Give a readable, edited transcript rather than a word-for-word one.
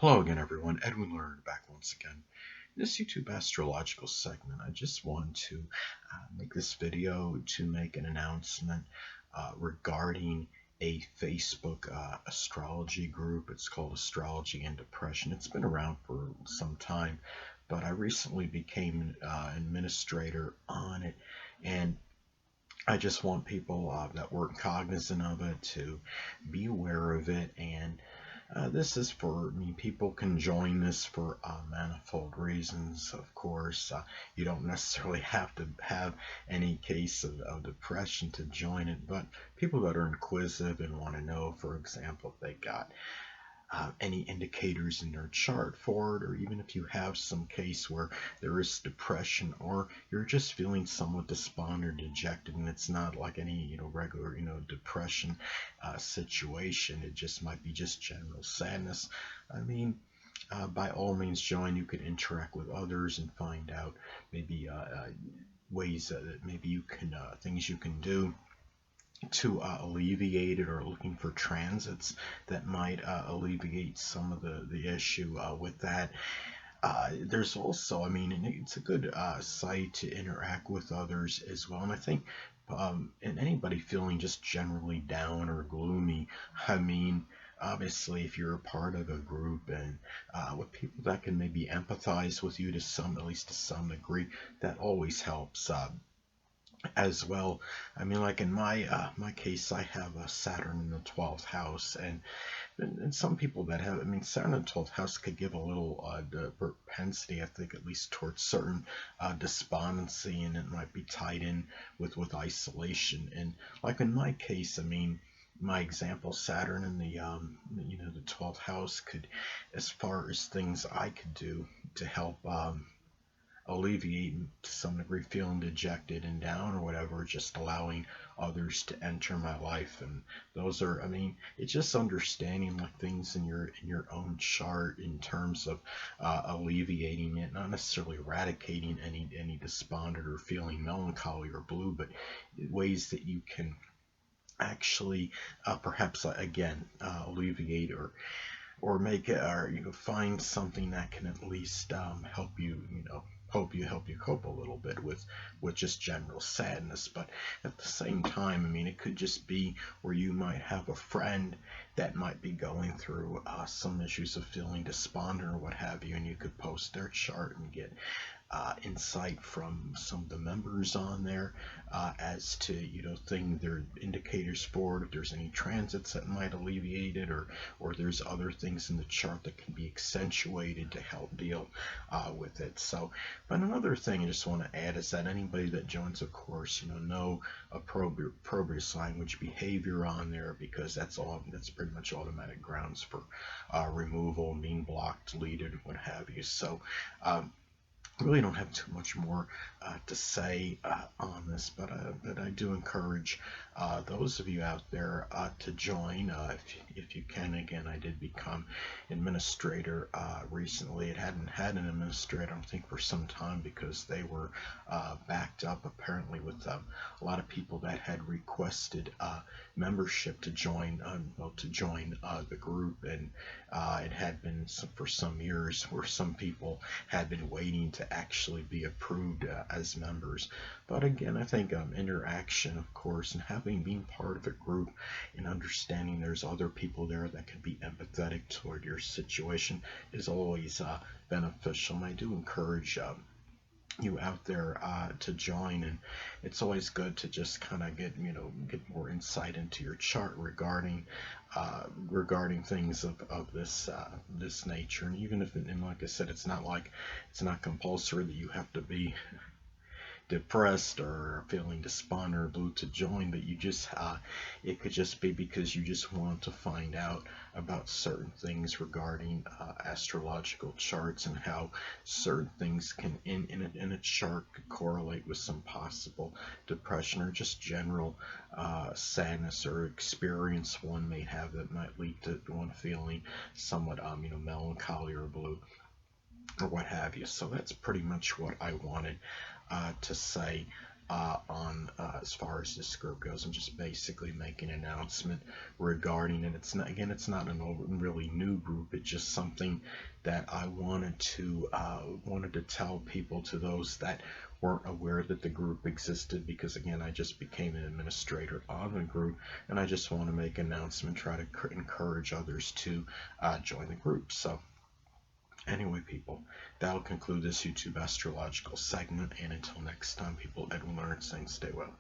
Hello again, everyone. Edwin Learned back once again. In this YouTube astrological segment, I just want to make this video to make an announcement regarding a Facebook astrology group. It's called Astrology and Depression. It's been around for some time, but I recently became an administrator on it, and I just want people that were cognizant of it to be aware of it. And this is for, people can join this for manifold reasons, of course. You don't necessarily have to have any case of depression to join it, but people that are inquisitive and want to know, for example, if they got any indicators in their chart for it, or even if you have some case where there is depression, or you're just feeling somewhat despondent or dejected, and it's not like any regular depression situation. It just might be just general sadness. I mean, by all means join. You can interact with others and find out maybe ways that maybe you can things you can do to alleviate it, or looking for transits that might alleviate some of the issue with that. There's also, it's a good site to interact with others as well. And I think, and anybody feeling just generally down or gloomy, I mean, obviously, if you're a part of a group and with people that can maybe empathize with you to some, at least to some degree, that always helps. As well. I mean, like in my case, I have a Saturn in the 12th house, and some people that have, Saturn in the 12th house could give a little propensity, I think, at least towards certain despondency, and it might be tied in with isolation. And like in my case, my example, Saturn in the 12th house could, as far as things I could do to help alleviate to some degree feeling dejected and down or whatever, just allowing others to enter my life. And those are, it's just understanding like things in your own chart in terms of alleviating it, not necessarily eradicating any despondent or feeling melancholy or blue, but ways that you can actually perhaps again alleviate or make it, or find something that can at least help you, help you cope a little bit with just general sadness. But at the same time, it could just be where you might have a friend that might be going through some issues of feeling despondent or what have you, and you could post their chart and get insight from some of the members on there as to their indicators for it, if there's any transits that might alleviate it, or there's other things in the chart that can be accentuated to help deal with it. So, but another thing I just want to add is that anybody that joins a course, know appropriate language behavior on there, because that's pretty much automatic grounds for removal, being blocked, deleted, what have you. So really don't have too much more to say on this, but I do encourage those of you out there to join if you can. Again, I did become administrator recently. It hadn't had an administrator, I don't think, for some time, because they were backed up apparently with a lot of people that had requested membership to join the group, and it had been for some years where some people had been waiting to actually be approved as members. But again, I think interaction, of course, and being part of a group and understanding there's other people there that can be empathetic toward your situation is always beneficial. And I do encourage you out there to join, and it's always good to just kind of get more insight into your chart regarding things of this nature. And even if, and like I said, it's not compulsory that you have to be depressed or feeling despondent or blue to join, but you just it could just be because you just want to find out about certain things regarding astrological charts, and how certain things can in a chart could correlate with some possible depression or just general sadness or experience one may have that might lead to one feeling somewhat melancholy or blue or what have you. So that's pretty much what I wanted to say on as far as this group goes. I'm just basically making an announcement regarding it. It's not, again, it's not a really new group. It's just something that I wanted to tell people, to those that weren't aware that the group existed, because again, I just became an administrator on the group, and I just want to make an announcement, try to encourage others to join the group. So anyway, people, that'll conclude this YouTube astrological segment, and until next time, people, Edwin Leonard saying stay well.